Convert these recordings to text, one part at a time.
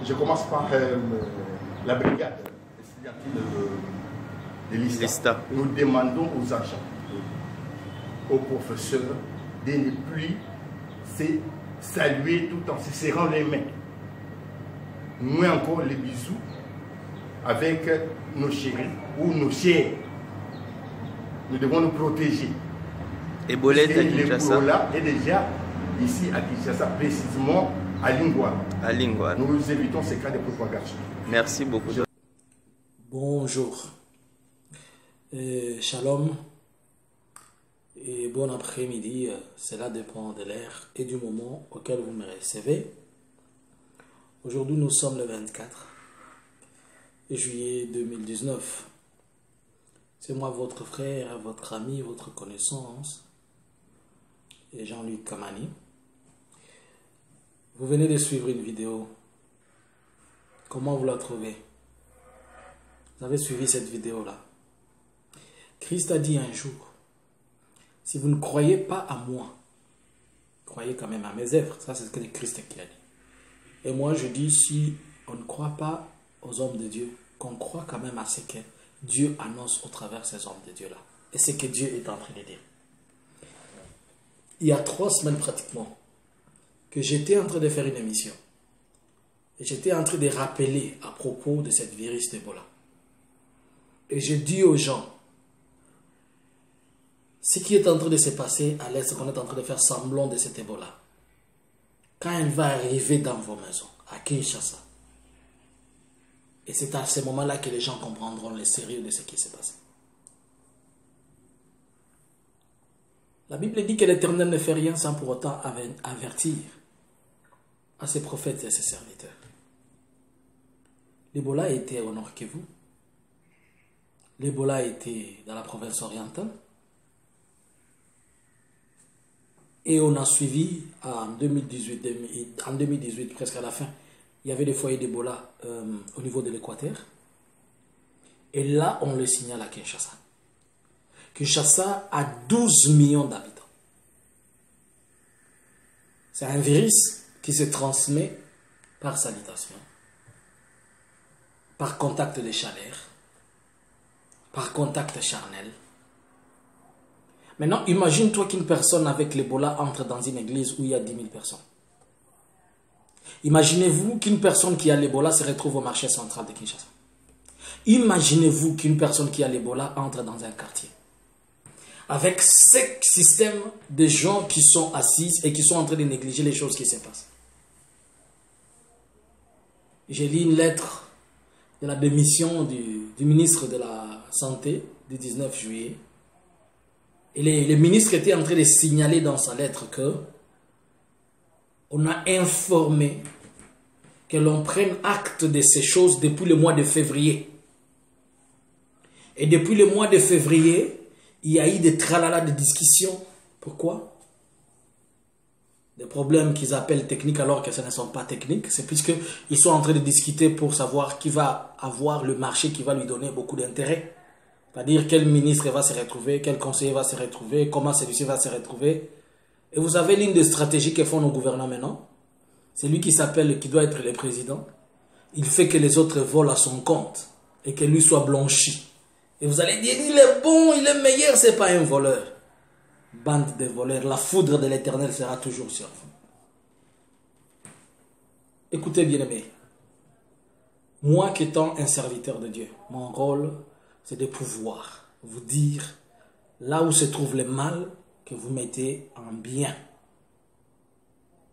Je commence par la brigade de l'ISTA. Nous demandons aux agents, aux professeurs, de ne plus se saluer tout en se serrant les mains. Moins encore les bisous avec nos chéris ou nos chers. Nous devons nous protéger. Ebola est déjà ici à Kinshasa, précisément à Lingouane. À Lingouane. Nous évitons ces cas de propagation. Merci beaucoup. Bonjour. Shalom. Et bon après-midi. Cela dépend de l'ère et du moment auquel vous me recevez. Aujourd'hui, nous sommes le 24 juillet 2019. C'est moi, votre frère, votre ami, votre connaissance, et Jean-Luc Kamani. Vous venez de suivre une vidéo. Comment vous la trouvez? Vous avez suivi cette vidéo-là. Christ a dit un jour, si vous ne croyez pas à moi, croyez quand même à mes œuvres. Ça, c'est ce que Christ qui a dit. Et moi, je dis, si on ne croit pas aux hommes de Dieu, qu'on croit quand même à ce que Dieu annonce au travers de ces hommes de Dieu-là. Et ce que Dieu est en train de dire. Il y a 3 semaines pratiquement, que j'étais en train de faire une émission. Et j'étais en train de rappeler à propos de cette virus d'Ebola. Et je dis aux gens, ce qui est en train de se passer à l'Est, qu'on est en train de faire semblant de cet Ebola, quand elle va arriver dans vos maisons, à Kinshasa, et c'est à ce moment-là que les gens comprendront le sérieux de ce qui s'est passé. La Bible dit que l'Éternel ne fait rien sans pour autant avertir à ses prophètes et à ses serviteurs. L'Ebola était au nord Kivu. L'Ebola était dans la province orientale. Et on a suivi en 2018, presque à la fin, il y avait des foyers d'Ebola au niveau de l'Équateur. Et là, on le signale à Kinshasa. Kinshasa a 12 millions d'habitants. C'est un virus qui se transmet par salutation, par contact de chaleur, par contact charnel. Maintenant, imagine-toi qu'une personne avec l'Ebola entre dans une église où il y a 10 000 personnes. Imaginez-vous qu'une personne qui a l'Ebola se retrouve au marché central de Kinshasa. Imaginez-vous qu'une personne qui a l'Ebola entre dans un quartier. Avec ce système de gens qui sont assis et qui sont en train de négliger les choses qui se passent. J'ai lu une lettre de la démission du ministre de la Santé du 19 juillet. Et le ministre était en train de signaler dans sa lettre que on a informé que l'on prenne acte de ces choses depuis le mois de février. Et depuis le mois de février, il y a eu des tralala de discussions. Pourquoi? Des problèmes qu'ils appellent techniques alors que ce ne sont pas techniques. C'est puisqu'ils sont en train de discuter pour savoir qui va avoir le marché qui va lui donner beaucoup d'intérêt. C'est-à-dire quel ministre va se retrouver, quel conseiller va se retrouver, comment celui-ci va se retrouver. Et vous avez l'une des stratégies que font nos gouvernants maintenant. C'est lui qui s'appelle, qui doit être le président. Il fait que les autres volent à son compte et que lui soit blanchi. Et vous allez dire, il est bon, il est meilleur, c'est pas un voleur. Bande de voleurs, la foudre de l'Éternel sera toujours sur vous. Écoutez bien aimé, moi qui étant un serviteur de Dieu, mon rôle c'est de pouvoir vous dire là où se trouve le mal que vous mettez en bien.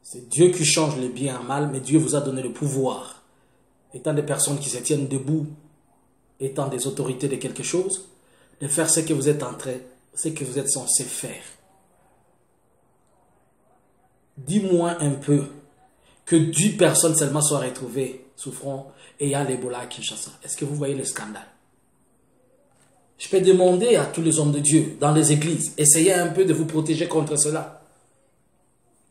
C'est Dieu qui change le bien en mal, mais Dieu vous a donné le pouvoir. Étant des personnes qui se tiennent debout, étant des autorités de quelque chose, de faire ce que vous êtes ce que vous êtes censé faire. Dis-moi un peu que 10 personnes seulement soient retrouvées souffrant ayant l'Ebola à Kinshasa. Est-ce que vous voyez le scandale? Je peux demander à tous les hommes de Dieu dans les églises, essayez un peu de vous protéger contre cela.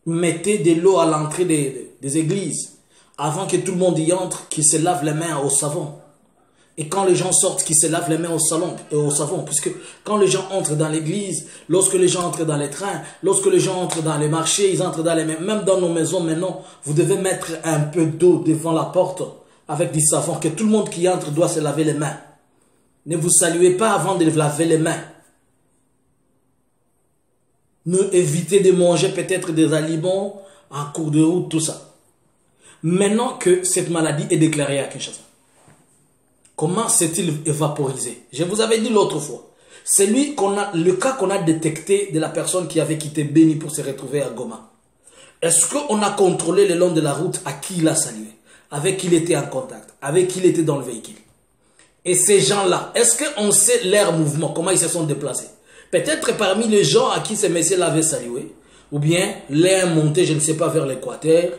Mettez de l'eau à l'entrée des églises avant que tout le monde y entre, qu'ils se lave les mains au savon. Et quand les gens sortent, qu'ils se lavent les mains au savon. Puisque quand les gens entrent dans l'église, lorsque les gens entrent dans les trains, lorsque les gens entrent dans les marchés, ils entrent dans les mains. Même dans nos maisons maintenant, vous devez mettre un peu d'eau devant la porte avec du savon. Que tout le monde qui entre doit se laver les mains. Ne vous saluez pas avant de laver les mains. Ne évitez de manger peut-être des aliments en cours de route, tout ça. Maintenant que cette maladie est déclarée à Kinshasa, comment s'est-il évaporisé? Je vous avais dit l'autre fois. C'est le cas qu'on a détecté de la personne qui avait quitté Beni pour se retrouver à Goma. Est-ce qu'on a contrôlé le long de la route à qui il a salué, avec qui il était en contact, avec qui il était dans le véhicule? Et ces gens-là, est-ce qu'on sait leur mouvement, comment ils se sont déplacés? Peut-être parmi les gens à qui ces messieurs l'avaient salué, ou bien l'air monté, je ne sais pas, vers l'équateur,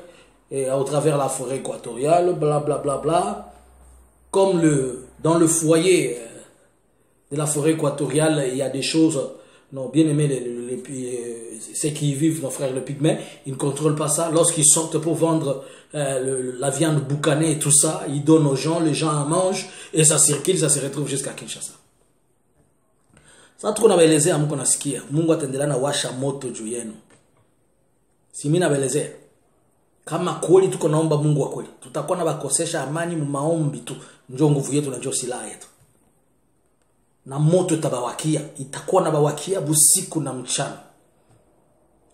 et au travers la forêt équatoriale, blablabla. Bla, bla, bla. Comme dans le foyer de la forêt équatoriale, il y a des choses, non, bien aimé, ceux qui y vivent, nos frères les pygmées, ils ne contrôlent pas ça. Lorsqu'ils sortent pour vendre la viande boucanée et tout ça, ils donnent aux gens, les gens en mangent, et ça circule, ça se retrouve jusqu'à Kinshasa. Ça trop nabaelezea mko nasikia Mungu ataendelea na washa moto juu yenu. Si mimi nabaelezea kama kweli tuko naomba Mungu wa kweli, tutakuwa na bakosesha amani mu maombi tu, njoo nguvu yetu na njoo silaha yetu. Na moto itabawakia, itakuwa na bawakia busiku na mchana.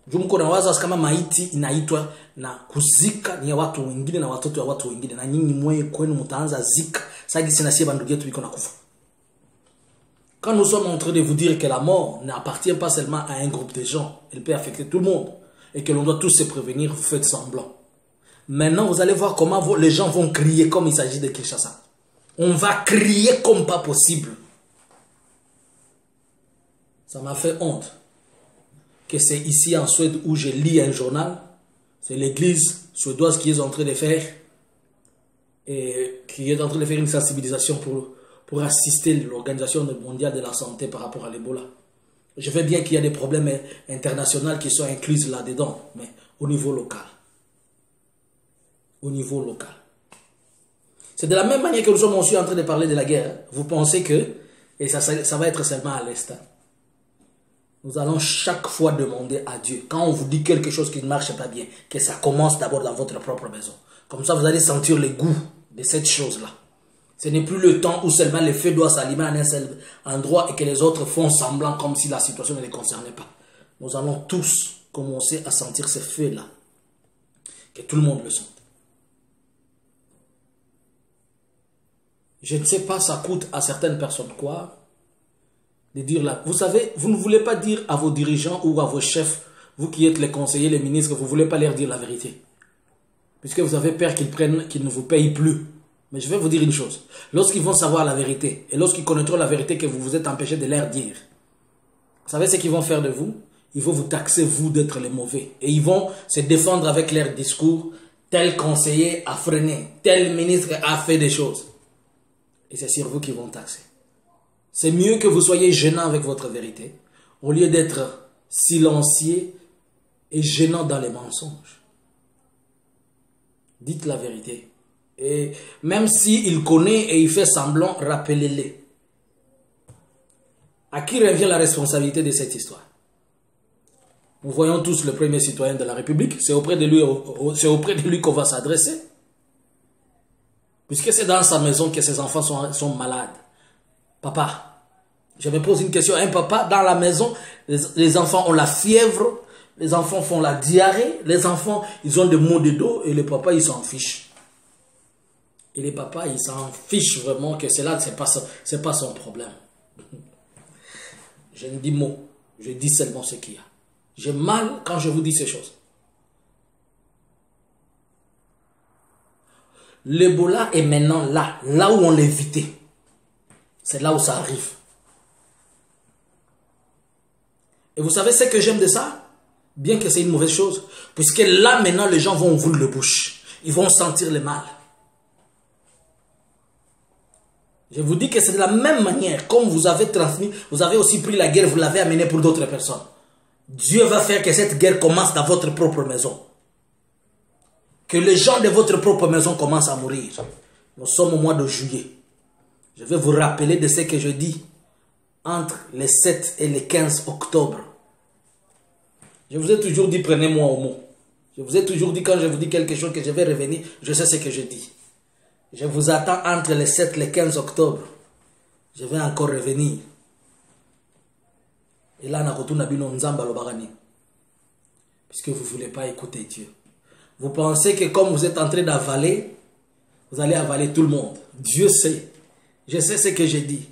Juu mko na waza kama maiti inaitwa na kuzika ni ya watu wengine na watoto wa watu wengine, na nyinyi mwe kwenu mtaanza zika. Sasa sina sie bandugu yetu biko na kufa. Quand nous sommes en train de vous dire que la mort n'appartient pas seulement à un groupe de gens, elle peut affecter tout le monde, et que l'on doit tous se prévenir, vous faites semblant. Maintenant, vous allez voir comment les gens vont crier comme il s'agit de Kinshasa. On va crier comme pas possible. Ça m'a fait honte que c'est ici en Suède où je lis un journal. C'est l'église suédoise qui est en train de faire une sensibilisation pour assister l'Organisation mondiale de la santé par rapport à l'Ebola. Je veux bien qu'il y a des problèmes internationaux qui sont inclus là-dedans, mais au niveau local. Au niveau local. C'est de la même manière que nous sommes aussi en train de parler de la guerre. Vous pensez que, et ça va être seulement à l'Est, nous allons chaque fois demander à Dieu, quand on vous dit quelque chose qui ne marche pas bien, que ça commence d'abord dans votre propre maison. Comme ça, vous allez sentir le goût de cette chose-là. Ce n'est plus le temps où seulement le feu doit s'allumer à un seul endroit et que les autres font semblant comme si la situation ne les concernait pas. Nous allons tous commencer à sentir ce feu-là. Que tout le monde le sente. Je ne sais pas, ça coûte à certaines personnes quoi de dire là. Vous savez, vous ne voulez pas dire à vos dirigeants ou à vos chefs, vous qui êtes les conseillers, les ministres, vous ne voulez pas leur dire la vérité. Puisque vous avez peur qu'ils ne vous payent plus. Mais je vais vous dire une chose. Lorsqu'ils vont savoir la vérité, et lorsqu'ils connaîtront la vérité que vous vous êtes empêché de leur dire, vous savez ce qu'ils vont faire de vous? Ils vont vous taxer, vous, d'être les mauvais. Et ils vont se défendre avec leur discours. Tel conseiller a freiné, tel ministre a fait des choses. Et c'est sur vous qu'ils vont taxer. C'est mieux que vous soyez gênant avec votre vérité, au lieu d'être silencieux et gênant dans les mensonges. Dites la vérité. Et même s'il connaît et il fait semblant, rappelez-les. À qui revient la responsabilité de cette histoire? Nous voyons tous le premier citoyen de la République. C'est auprès de lui qu'on va s'adresser. Puisque c'est dans sa maison que ses enfants sont malades. Papa, je me pose une question. Un papa, dans la maison, les enfants ont la fièvre, les enfants font la diarrhée, les enfants, ils ont des maux de dos et le papa, il s'en fiche. Et les papas, ils s'en fichent vraiment que cela, c'est pas son problème. Je ne dis mot, je dis seulement ce qu'il y a. J'ai mal quand je vous dis ces choses. L'Ebola est maintenant là où on l'évitait. C'est là où ça arrive. Et vous savez ce que j'aime de ça? Bien que c'est une mauvaise chose. Puisque là maintenant, les gens vont ouvrir le bouche. Ils vont sentir le mal. Je vous dis que c'est de la même manière, comme vous avez transmis, vous avez aussi pris la guerre, vous l'avez amenée pour d'autres personnes. Dieu va faire que cette guerre commence dans votre propre maison. Que les gens de votre propre maison commencent à mourir. Nous sommes au mois de juillet. Je vais vous rappeler de ce que je dis entre les 7 et les 15 octobre. Je vous ai toujours dit, prenez-moi au mot. Je vous ai toujours dit, quand je vous dis quelque chose, que je vais revenir, je sais ce que je dis. Je vous attends entre les 7 et les 15 octobre. Je vais encore revenir. Et là, puisque vous ne voulez pas écouter Dieu. Vous pensez que comme vous êtes en train d'avaler, vous allez avaler tout le monde. Dieu sait. Je sais ce que j'ai dit.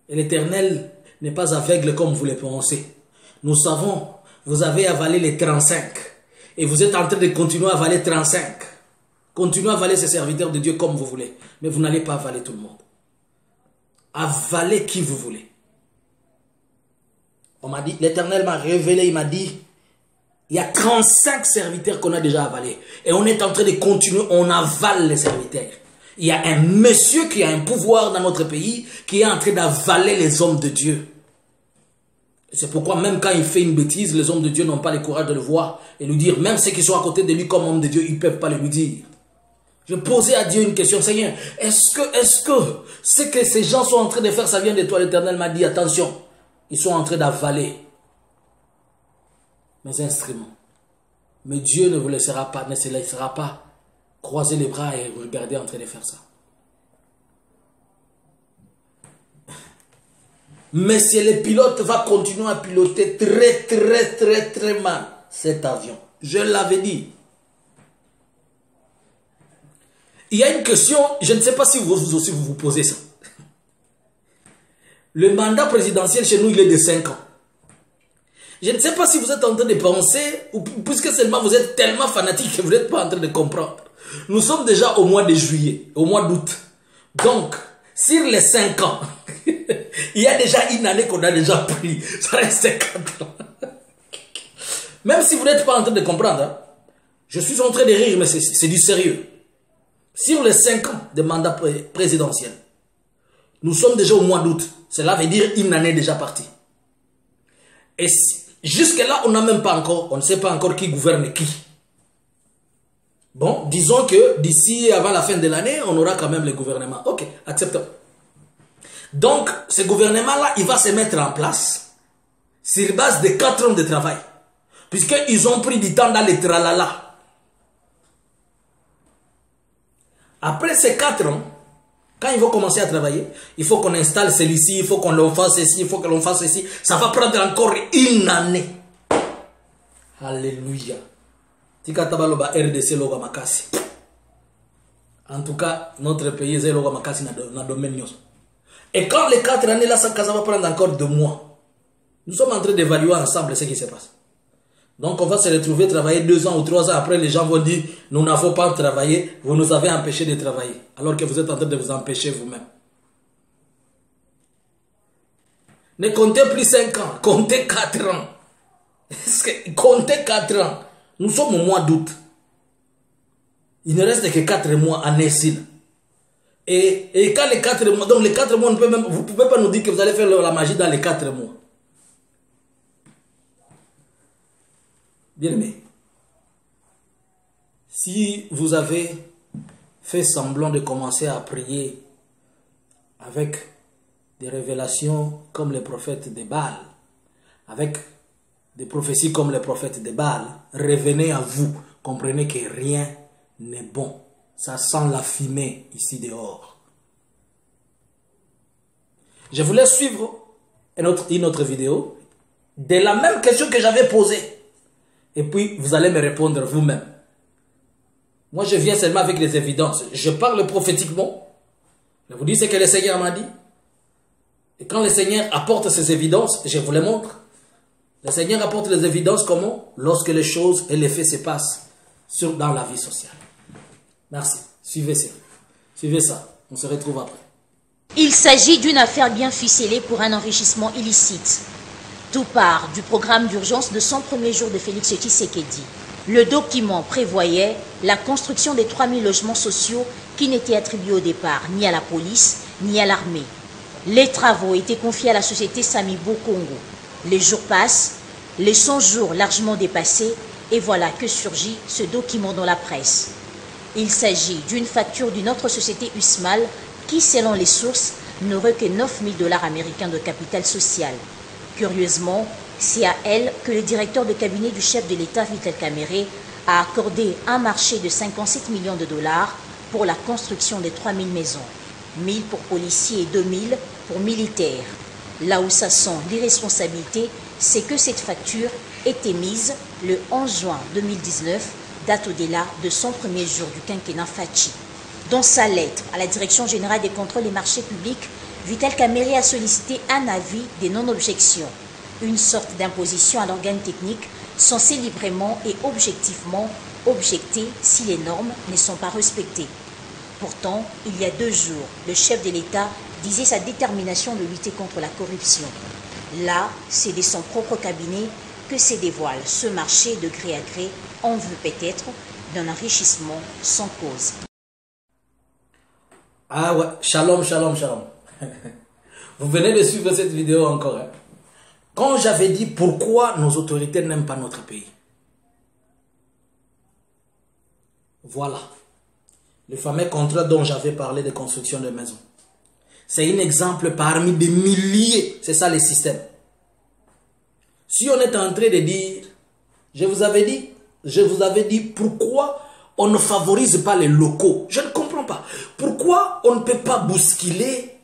Et l'Éternel n'est pas aveugle comme vous le pensez. Nous savons, vous avez avalé les 35. Et vous êtes en train de continuer à avaler 35. Continuez à avaler ces serviteurs de Dieu comme vous voulez. Mais vous n'allez pas avaler tout le monde. Avalez qui vous voulez. On m'a dit, l'Éternel m'a révélé, il m'a dit, il y a 35 serviteurs qu'on a déjà avalés. Et on est en train de continuer, on avale les serviteurs. Il y a un monsieur qui a un pouvoir dans notre pays qui est en train d'avaler les hommes de Dieu. C'est pourquoi même quand il fait une bêtise, les hommes de Dieu n'ont pas le courage de le voir et lui dire, même ceux qui sont à côté de lui comme hommes de Dieu, ils ne peuvent pas le lui dire. Je posais à Dieu une question, Seigneur, est-ce que ce que ces gens sont en train de faire, ça vient de toi? L'Éternel m'a dit, attention, ils sont en train d'avaler mes instruments. Mais Dieu ne vous laissera pas, ne se laissera pas croiser les bras et vous regarder en train de faire ça. Mais si le pilote va continuer à piloter très mal cet avion, je l'avais dit. Il y a une question, je ne sais pas si vous aussi vous posez ça. Le mandat présidentiel chez nous, il est de 5 ans. Je ne sais pas si vous êtes en train de penser, ou puisque seulement vous êtes tellement fanatique que vous n'êtes pas en train de comprendre. Nous sommes déjà au mois de juillet, au mois d'août. Donc, sur les 5 ans, il y a déjà une année qu'on a déjà pris. Ça reste 4 ans. Même si vous n'êtes pas en train de comprendre, hein, je suis en train de rire, mais c'est du sérieux. Sur les 5 ans de mandat présidentiel, nous sommes déjà au mois d'août. Cela veut dire une année déjà partie. Et jusque-là, on n'a même pas encore, on ne sait pas encore qui gouverne qui. Bon, disons que d'ici avant la fin de l'année, on aura quand même le gouvernement. Ok, acceptons. Donc, ce gouvernement-là, il va se mettre en place sur base de 4 ans de travail. Puisqu'ils ont pris du temps dans les tralala. Après ces 4 ans, quand ils vont commencer à travailler, il faut qu'on installe celui-ci, il faut qu'on l'en fasse ici, il faut que l'on fasse ici. Ça va prendre encore une année. Alléluia. En tout cas, notre pays est loga makasi na domaine. Et quand les 4 années là, ça va prendre encore 2 mois. Nous sommes en train d'évaluer ensemble ce qui se passe. Donc on va se retrouver travailler 2 ans ou 3 ans après, les gens vont dire, nous n'avons pas travaillé, vous nous avez empêché de travailler. Alors que vous êtes en train de vous empêcher vous-même. Ne comptez plus 5 ans, comptez 4 ans. Comptez 4 ans. Nous sommes au mois d'août. Il ne reste que 4 mois à Nessine. Et quand les 4 mois, donc les 4 mois, vous ne pouvez pas nous dire que vous allez faire la magie dans les 4 mois. Bien aimé, si vous avez fait semblant de commencer à prier avec des révélations comme les prophètes de Baal, avec des prophéties comme les prophètes de Baal, revenez à vous, comprenez que rien n'est bon. Ça sent la fumée ici dehors. Je voulais suivre une autre vidéo de la même question que j'avais posée. Et puis, vous allez me répondre vous-même. Moi, je viens seulement avec les évidences. Je parle prophétiquement. Je vous dis ce que le Seigneur m'a dit. Et quand le Seigneur apporte ces évidences, je vous les montre. Le Seigneur apporte les évidences comment? Lorsque les choses et les faits se passent dans la vie sociale. Merci. Suivez ça. Suivez ça. On se retrouve après. Il s'agit d'une affaire bien ficelée pour un enrichissement illicite. Tout part du programme d'urgence de 100 premiers jours de Félix Tshisekedi. Le document prévoyait la construction des 3000 logements sociaux qui n'étaient attribués au départ ni à la police ni à l'armée. Les travaux étaient confiés à la société Samibo Congo. Les jours passent, les 100 jours largement dépassés, et voilà que surgit ce document dans la presse. Il s'agit d'une facture d'une autre société Usmal qui, selon les sources, n'aurait que 9 000 $ américains de capital social. Curieusement, c'est à elle que le directeur de cabinet du chef de l'État, Vital Kamerhe, a accordé un marché de 57 millions de dollars pour la construction de 3 000 maisons, 1 000 pour policiers et 2 000 pour militaires. Là où ça sent l'irresponsabilité, c'est que cette facture est émise le 11 juin 2019, date au-delà de son premier jour du quinquennat Fachi. Dans sa lettre à la Direction générale des contrôles des marchés publics, Vital Kamerhe a sollicité un avis des non-objections, une sorte d'imposition à l'organe technique censé librement et objectivement objecter si les normes ne sont pas respectées. Pourtant, il y a 2 jours, le chef de l'État disait sa détermination de lutter contre la corruption. Là, c'est de son propre cabinet que se dévoile ce marché de gré à gré en vue peut-être d'un enrichissement sans cause. Ah ouais, shalom, shalom, shalom. Vous venez de suivre cette vidéo encore. Hein? Quand j'avais dit pourquoi nos autorités n'aiment pas notre pays. Voilà. Le fameux contrat dont j'avais parlé de construction de maisons. C'est un exemple parmi des milliers. C'est ça le système. Si on est en train de dire, je vous avais dit pourquoi on ne favorise pas les locaux. Je ne comprends pas. Pourquoi on ne peut pas bousculer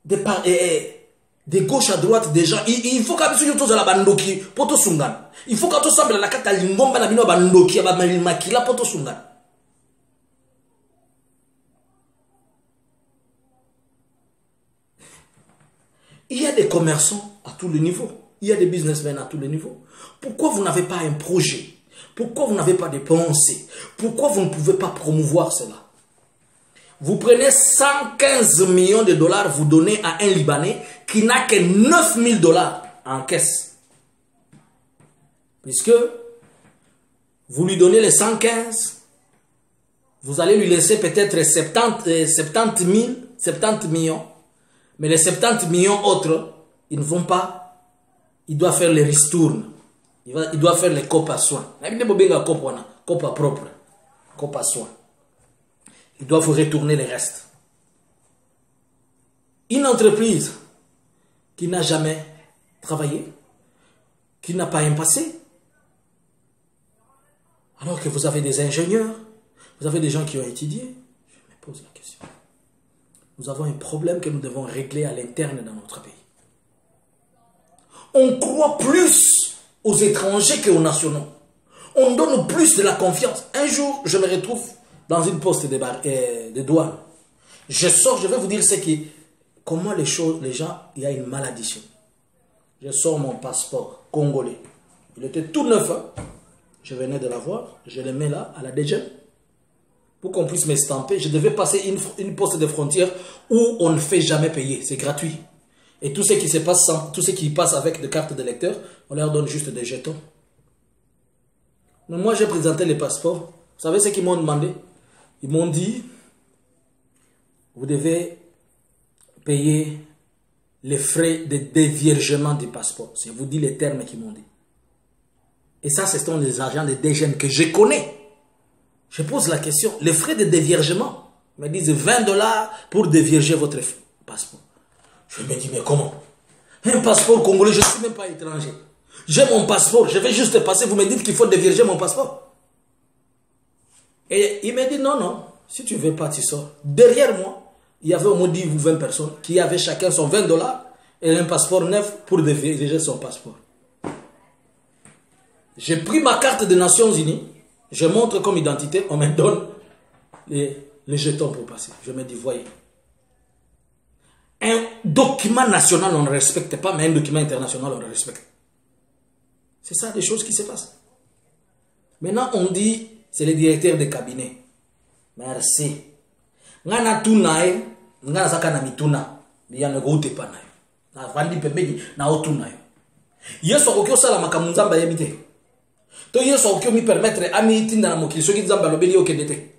de gauche à droite des gens. Il faut qu'à monsieur tous à la bandoki poto sungan. Il faut qu'à tous semble la kata lingomba na bino bandoki ba makila poto sungan. Il y a des commerçants à tous les niveaux. Il y a des businessmen à tous les niveaux. Pourquoi vous n'avez pas un projet? Pourquoi vous n'avez pas de pensée? Pourquoi vous ne pouvez pas promouvoir cela? Vous prenez 115 millions de dollars, vous donnez à un Libanais qui n'a que 9 000 dollars en caisse. Puisque vous lui donnez les 115, vous allez lui laisser peut-être 70 millions. Mais les 70 millions autres, ils ne vont pas. Il doit faire les ristournes. Il doit faire les copes à soins. Copes à propre. Copes à soins. Il doit vous retourner les restes. Une entreprise qui n'a jamais travaillé, qui n'a pas un passé, alors que vous avez des ingénieurs, vous avez des gens qui ont étudié, je me pose la question. Nous avons un problème que nous devons régler à l'interne dans notre pays. On croit plus aux étrangers qu'aux nationaux. On donne plus de la confiance. Un jour, je me retrouve dans une poste de douane. Je sors, je vais vous dire comment les gens, il y a une malédiction. Je sors mon passeport congolais. Il était tout neuf. Hein? Je venais de l'avoir. Je le mets là, à la DGM. Pour qu'on puisse m'estamper, je devais passer une poste de frontière où on ne fait jamais payer. C'est gratuit. Et tout ce qui se passe tous ceux qui passent avec des cartes de lecteur, on leur donne juste des jetons. Mais moi, j'ai présenté les passeports. Vous savez ce qu'ils m'ont demandé? Ils m'ont dit, vous devez payer les frais de déviergement du passeport. C'est vous dire les termes qu'ils m'ont dit. Et ça, ce sont des agents de DGM que je connais. Je pose la question, les frais de déviergement, ils me disent 20 dollars pour dévierger votre passeport. Je me dis, mais comment? Un passeport congolais, je ne suis même pas étranger. J'ai mon passeport, je vais juste passer, vous me dites qu'il faut dévierger mon passeport. Et il me dit, non, non, si tu ne veux pas, tu sors. Derrière moi, il y avait au moins 10 ou 20 personnes qui avaient chacun son 20 dollars et un passeport neuf pour dévierger son passeport. J'ai pris ma carte des Nations Unies, je montre comme identité, on me donne les jetons pour passer. Je me dis, voyez. Un document national, on ne respecte pas, mais un document international, on le respecte. C'est ça les choses qui se passent. Maintenant, on dit, c'est le directeur de cabinet. Merci. Ngana tunae, ngana sakana mituna, biya negoute pa nayo. Na vandi pembeni na otunayo. Yeso okyo sala makamunzamba yebite. To yeso okyo mi permettre ami itinda na mokili soki nzamba lobeli okendete.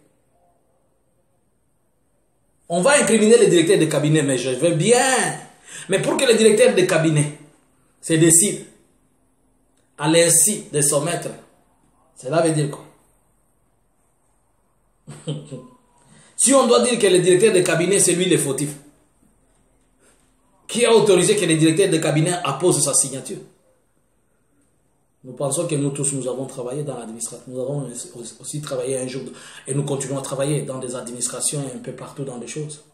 On va incriminer le directeur de cabinet, mais je veux bien. Mais pour que le directeur de cabinet se décide à l'insu de son maître, cela veut dire quoi? Si on doit dire que le directeur de cabinet, c'est lui le fautif, qui a autorisé que le directeur de cabinet appose sa signature? Nous pensons que nous tous, nous avons travaillé dans l'administration. Nous avons aussi travaillé un jour et nous continuons à travailler dans des administrations et un peu partout dans les choses.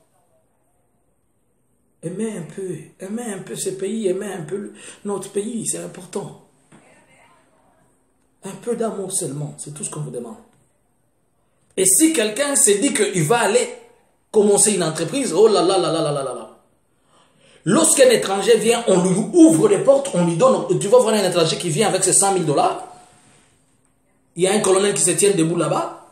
Aimez un peu ce pays, aimez un peu notre pays, c'est important. Un peu d'amour seulement, c'est tout ce qu'on vous demande. Et si quelqu'un se dit qu'il va aller commencer une entreprise, oh là là là là là là là. Lorsqu'un étranger vient, on lui ouvre les portes, on lui donne... Tu vas voir un étranger qui vient avec ses 100 000 $. Il y a un colonel qui se tient debout là-bas.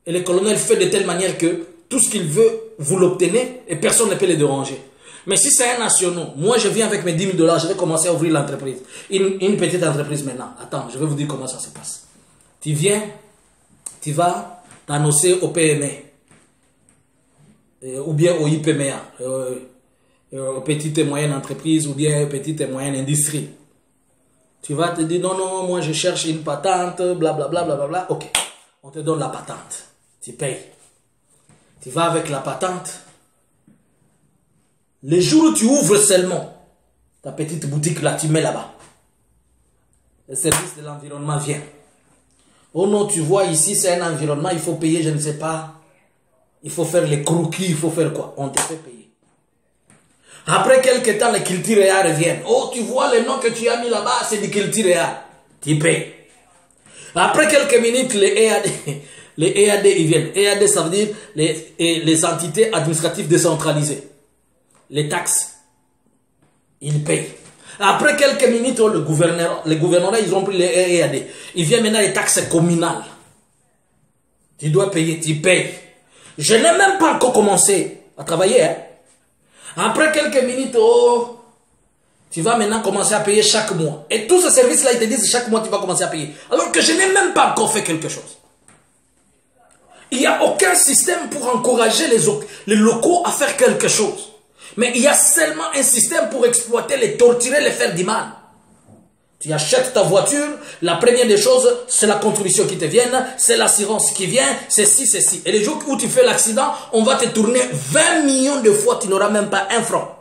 Et le colonel fait de telle manière que tout ce qu'il veut, vous l'obtenez et personne ne peut le déranger. Mais si c'est un national, moi je viens avec mes 10 000 $, je vais commencer à ouvrir l'entreprise. Une petite entreprise maintenant. Attends, je vais vous dire comment ça se passe. Tu viens, tu vas t'annoncer au PME. Ou bien au IPMA. Aux petites et moyennes entreprises ou bien aux petites et moyennes industries. Tu vas te dire, non, non, moi je cherche une patente, blablabla, blablabla. Ok, on te donne la patente. Tu payes. Tu vas avec la patente. Les jours où tu ouvres seulement ta petite boutique là, tu mets là-bas. Le service de l'environnement vient. Oh non, tu vois ici, c'est un environnement, il faut payer, je ne sais pas. Il faut faire les croquis, il faut faire quoi? On te fait payer. Après quelques temps, les culturéas reviennent. Oh, tu vois le nom que tu as mis là-bas, c'est du culturéa. Tu payes. Après quelques minutes, les EAD, ils viennent. EAD, ça veut dire les entités administratives décentralisées. Les taxes, ils payent. Après quelques minutes, le gouvernement, ils ont pris les EAD. Il vient maintenant les taxes communales. Tu dois payer, tu payes. Je n'ai même pas encore commencé à travailler, hein. Après quelques minutes, oh, tu vas maintenant commencer à payer chaque mois. Et tous ces services-là, ils te disent chaque mois, tu vas commencer à payer. Alors que je n'ai même pas encore fait quelque chose. Il n'y a aucun système pour encourager les locaux à faire quelque chose. Mais il y a seulement un système pour exploiter, les torturer, les faire du mal. Tu achètes ta voiture, la première des choses, c'est la contribution qui te vient, c'est l'assurance qui vient, c'est ci, c'est ci. Et les jours où tu fais l'accident, on va te tourner 20 millions de fois, tu n'auras même pas un franc.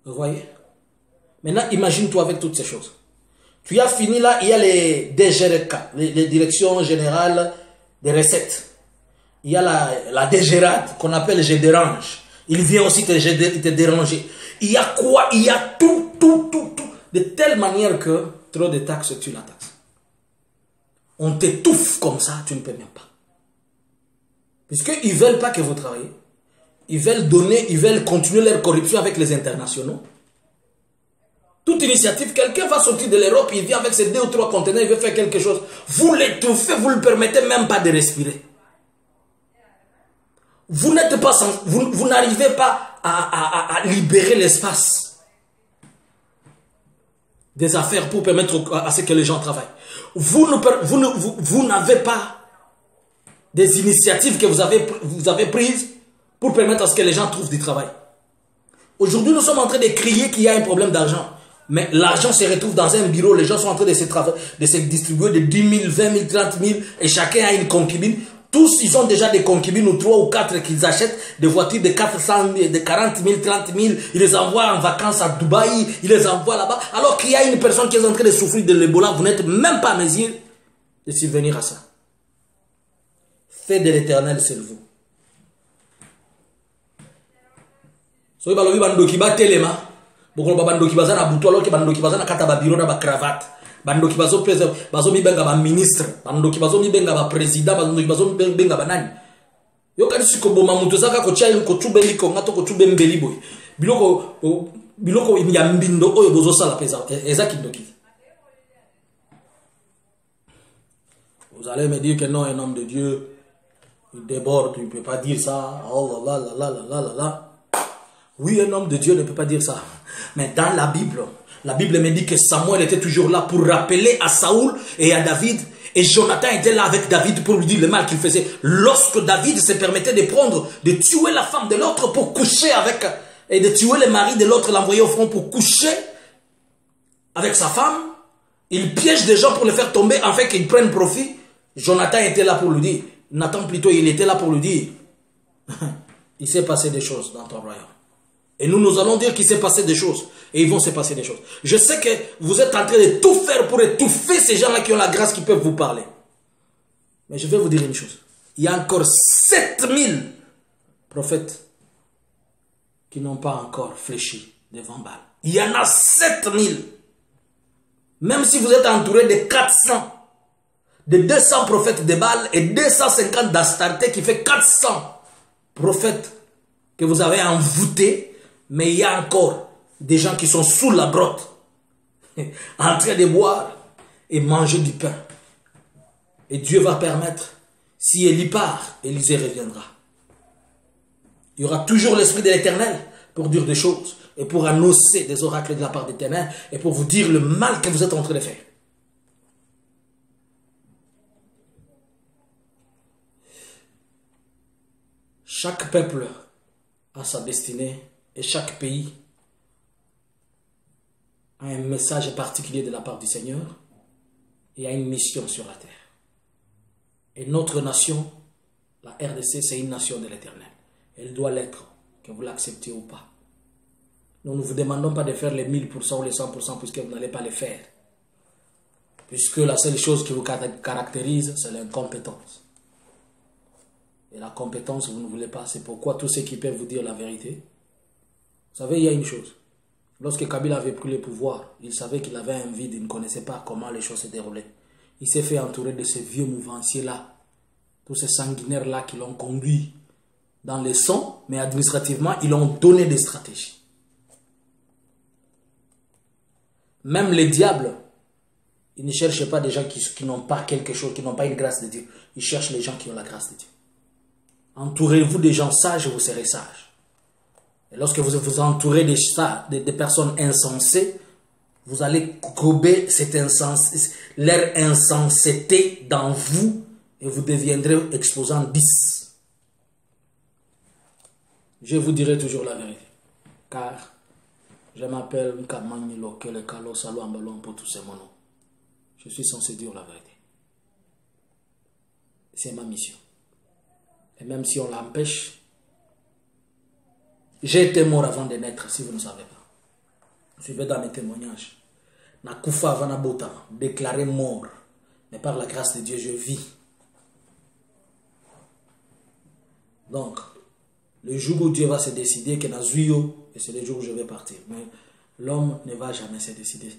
Vous voyez? Maintenant, imagine-toi avec toutes ces choses. Tu as fini là, il y a les DGRK, les directions générales des recettes. Il y a la DGRAD, qu'on appelle je dérange. Il vient aussi te déranger. Il y a quoi? Il y a tout. De telle manière que trop de taxes, tu la taxes. On t'étouffe comme ça, tu ne peux même pas. Puisqu'ils ne veulent pas que vous travaillez. Ils veulent continuer leur corruption avec les internationaux. Toute initiative, quelqu'un va sortir de l'Europe, il vient avec ses 2 ou 3 conteneurs, il veut faire quelque chose. Vous l'étouffez, vous ne le permettez même pas de respirer. Vous n'êtes pas vous n'arrivez pas à libérer l'espace des affaires pour permettre à ce que les gens travaillent. Vous n'avez pas des initiatives que vous avez prises pour permettre à ce que les gens trouvent du travail. Aujourd'hui, nous sommes en train de crier qu'il y a un problème d'argent. Mais l'argent se retrouve dans un bureau, les gens sont en train de se distribuer de 10 000, 20 000, 30 000 et chacun a une concubine. Tous, ils ont déjà des concubines ou 3 ou 4 qu'ils achètent des voitures de 400 000, de 40 000, 30 000. Ils les envoient en vacances à Dubaï, ils les envoient là-bas. Alors qu'il y a une personne qui est en train de souffrir de l'Ebola, vous n'êtes même pas à mesure de subvenir à ça. Fait de l'Éternel, c'est vous. Soyez balobi bandoki ba telema, bokolo bandoki bazana buto alors que bandoki bazana kata ba biro na ba cravate. Bandoki bazo president, bazo mi benga ba ministre, bandoki bazo mi benga ba président, bandoki bazo mi benga ba nani. Yo kadi sikoboma mutu zaka ko chai ko tubeli ko ngato ko tubembeli boy. Biloko ya mbindo oyo bozo sala pesa ezaki ndoki. Vous allez me dire que non, un homme de Dieu il déborde, tu ne peux pas dire ça. Oh là là là là là là là. Oui, un homme de Dieu ne peut pas dire ça. Mais dans la Bible me dit que Samuel était toujours là pour rappeler à Saoul et à David. Et Jonathan était là avec David pour lui dire le mal qu'il faisait. Lorsque David se permettait de tuer la femme de l'autre pour coucher avec, et de tuer le mari de l'autre, l'envoyer au front pour coucher avec sa femme, Il piège des gens pour les faire tomber afin qu'ils prennent profit. Jonathan était là pour lui dire. Nathan plutôt, il était là pour lui dire. Il s'est passé des choses dans ton royaume. Et nous allons dire qu'il s'est passé des choses. Et ils vont se passer des choses. Je sais que vous êtes en train de tout faire pour étouffer ces gens-là qui ont la grâce, qui peuvent vous parler. Mais je vais vous dire une chose. Il y a encore 7000 prophètes qui n'ont pas encore fléchi devant Baal. Il y en a 7000. Même si vous êtes entouré de 400, de 200 prophètes de Baal et 250 d'Astarté qui fait 400 prophètes que vous avez envoûtés, mais il y a encore des gens qui sont sous la grotte en train de boire et manger du pain. Et Dieu va permettre, si Élie part, Élisée reviendra. Il y aura toujours l'Esprit de l'Éternel pour dire des choses et pour annoncer des oracles de la part de l'Éternel et pour vous dire le mal que vous êtes en train de faire. Chaque peuple a sa destinée et chaque pays a un message particulier de la part du Seigneur et a une mission sur la terre. Et notre nation, la RDC, c'est une nation de l'Éternel. Elle doit l'être, que vous l'acceptiez ou pas. Nous ne vous demandons pas de faire les 1000% ou les 100% puisque vous n'allez pas les faire. Puisque la seule chose qui vous caractérise, c'est l'incompétence. Et la compétence, vous ne voulez pas. C'est pourquoi tous ceux qui peuvent vous dire la vérité. Vous savez, il y a une chose. Lorsque Kabila avait pris le pouvoir, il savait qu'il avait un vide, il ne connaissait pas comment les choses se déroulaient. Il s'est fait entourer de ces vieux mouvanciers-là, tous ces sanguinaires-là qui l'ont conduit dans les sons, mais administrativement, ils ont donné des stratégies. Même les diables, ils ne cherchent pas des gens qui n'ont pas quelque chose, qui n'ont pas une grâce de Dieu. Ils cherchent les gens qui ont la grâce de Dieu. Entourez-vous des gens sages, vous serez sages. Et lorsque vous vous entourez des personnes insensées, vous allez gober leur insensité dans vous et vous deviendrez exposant 10. Je vous dirai toujours la vérité. Car je m'appelle Nkamani Lokele Kalo Salo Ambalon pour tous ces mots. Je suis censé dire la vérité. C'est ma mission. Et même si on l'empêche, j'ai été mort avant de naître, si vous ne savez pas. Suivez dans mes témoignages. Nakoufa Vanabota, déclaré mort. Mais par la grâce de Dieu, je vis. Donc, le jour où Dieu va se décider que Nazuyo, et c'est le jour où je vais partir. Mais l'homme ne va jamais se décider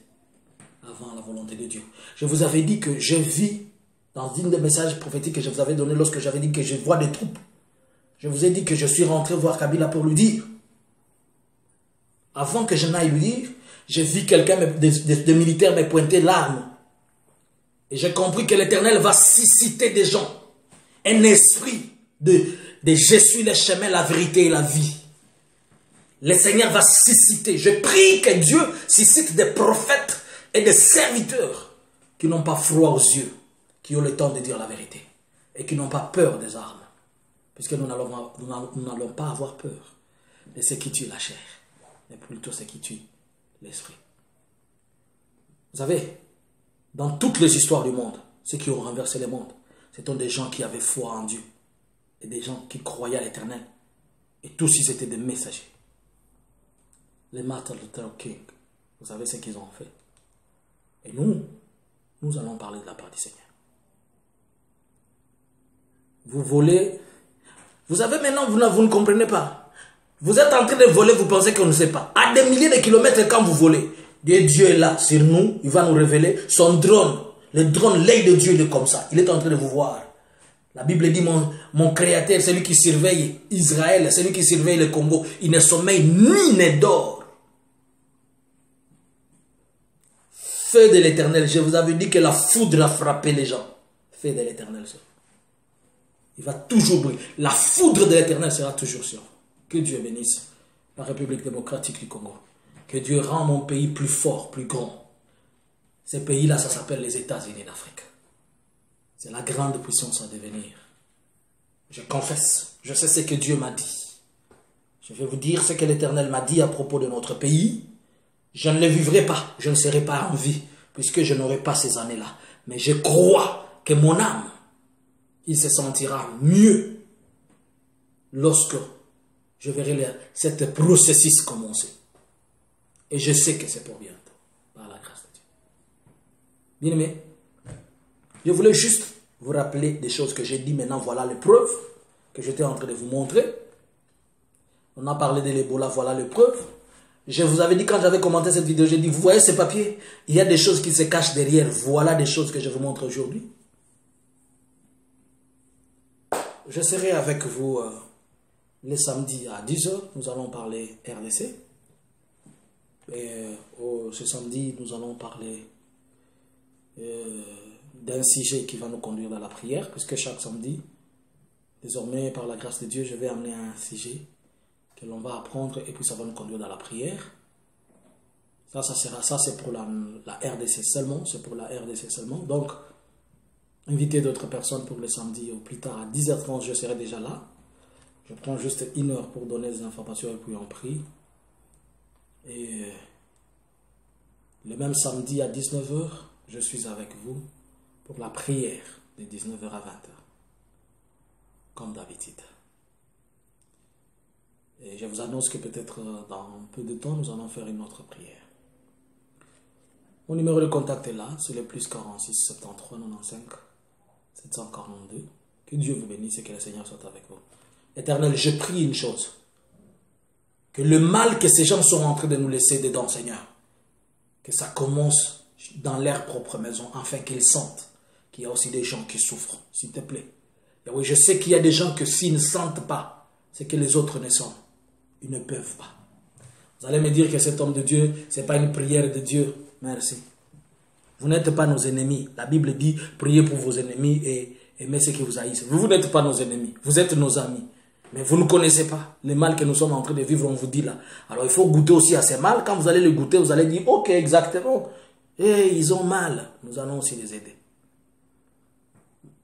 avant la volonté de Dieu. Je vous avais dit que je vis dans une des messages prophétiques que je vous avais donné lorsque j'avais dit que je vois des troupes. Je vous ai dit que je suis rentré voir Kabila pour lui dire. Avant que je n'aille lui dire, j'ai vu quelqu'un, des militaires me pointer l'arme. Et j'ai compris que l'Éternel va susciter des gens. Un esprit de je suis le chemin, la vérité et la vie. Le Seigneur va susciter. Je prie que Dieu suscite des prophètes et des serviteurs qui n'ont pas froid aux yeux, qui ont le temps de dire la vérité et qui n'ont pas peur des armes. Puisque nous n'allons pas avoir peur de ce qui tue la chair, mais plutôt ce qui tue l'esprit. Vous savez, dans toutes les histoires du monde, ceux qui ont renversé le monde, ce sont des gens qui avaient foi en Dieu et des gens qui croyaient à l'Éternel. Et tous ils étaient des messagers. Les Martin Luther King, vous savez ce qu'ils ont fait. Et nous allons parler de la part du Seigneur. Vous volez. Vous savez maintenant, vous ne comprenez pas. Vous êtes en train de voler, vous pensez qu'on ne sait pas. À des milliers de kilomètres quand vous volez, Dieu est là sur nous, il va nous révéler son drone. Le drone, l'œil de Dieu, il est comme ça. Il est en train de vous voir. La Bible dit, mon créateur, celui qui surveille Israël, celui qui surveille le Congo, il ne sommeille ni ne dort. Feu de l'Éternel, je vous avais dit que la foudre a frappé les gens. Feu de l'Éternel, il va toujours briller. La foudre de l'Éternel sera toujours sur vous. Que Dieu bénisse la République démocratique du Congo. Que Dieu rende mon pays plus fort, plus grand. Ces pays-là, ça s'appelle les États-Unis d'Afrique. C'est la grande puissance à devenir. Je confesse, je sais ce que Dieu m'a dit. Je vais vous dire ce que l'Éternel m'a dit à propos de notre pays. Je ne le vivrai pas, je ne serai pas en vie puisque je n'aurai pas ces années-là. Mais je crois que mon âme, il se sentira mieux lorsque je verrai cette processus commencer. Et je sais que c'est pour bientôt, par la grâce de Dieu. Bien-aimés, je voulais juste vous rappeler des choses que j'ai dit. Maintenant, voilà les preuves que j'étais en train de vous montrer. On a parlé de l'Ebola, voilà les preuves. Je vous avais dit quand j'avais commenté cette vidéo, j'ai dit, vous voyez ces papiers, il y a des choses qui se cachent derrière. Voilà des choses que je vous montre aujourd'hui. Je serai avec vous les samedis à 10 h. Nous allons parler RDC. Et ce samedi, nous allons parler d'un sujet qui va nous conduire dans la prière, puisque chaque samedi, désormais, par la grâce de Dieu, je vais amener un sujet que l'on va apprendre et puis ça va nous conduire dans la prière. Ça c'est pour la RDC seulement, c'est pour la RDC seulement. Donc, invitez d'autres personnes pour le samedi ou plus tard à 10 h 30, je serai déjà là. Je prends juste 1 heure pour donner des informations et puis on prie. Et le même samedi à 19 h, je suis avec vous pour la prière de 19 h à 20 h, comme d'habitude. Et je vous annonce que peut-être dans un peu de temps, nous allons faire une autre prière. Mon numéro de contact est là, c'est le plus 46 73 95 742. Que Dieu vous bénisse et que le Seigneur soit avec vous. Éternel, je prie une chose. Que le mal que ces gens sont en train de nous laisser dedans, Seigneur, que ça commence dans leur propre maison, afin qu'ils sentent qu'il y a aussi des gens qui souffrent, s'il te plaît. Et oui, je sais qu'il y a des gens que s'ils ne sentent pas ce que les autres ne sentent, ils ne peuvent pas. Vous allez me dire que cet homme de Dieu, ce n'est pas une prière de Dieu. Merci. Vous n'êtes pas nos ennemis. La Bible dit, priez pour vos ennemis et aimez ceux qui vous haïssent. Vous n'êtes pas nos ennemis. Vous êtes nos amis. Mais vous ne connaissez pas le mal que nous sommes en train de vivre, on vous dit là. Alors il faut goûter aussi à ces mal. Quand vous allez le goûter, vous allez dire, ok, exactement. Et ils ont mal. Nous allons aussi les aider.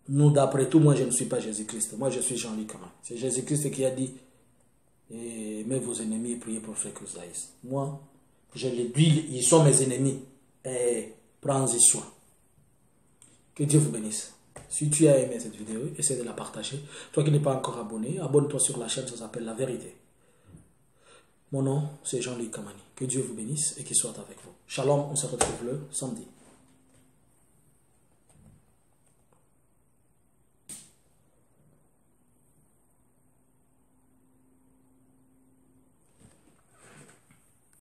Nous, d'après tout, moi je ne suis pas Jésus-Christ. Moi je suis Jean-Luc. C'est Jésus-Christ qui a dit, aimez vos ennemis et priez pour ceux qui vous haïssent. Moi, je les dis, ils sont mes ennemis. Et prends-y soin. Que Dieu vous bénisse. Si tu as aimé cette vidéo, essaie de la partager. Toi qui n'es pas encore abonné, abonne-toi sur la chaîne, ça s'appelle La Vérité. Mon nom, c'est Jean-Luc Kamani. Que Dieu vous bénisse et qu'il soit avec vous. Shalom, on se retrouve le samedi.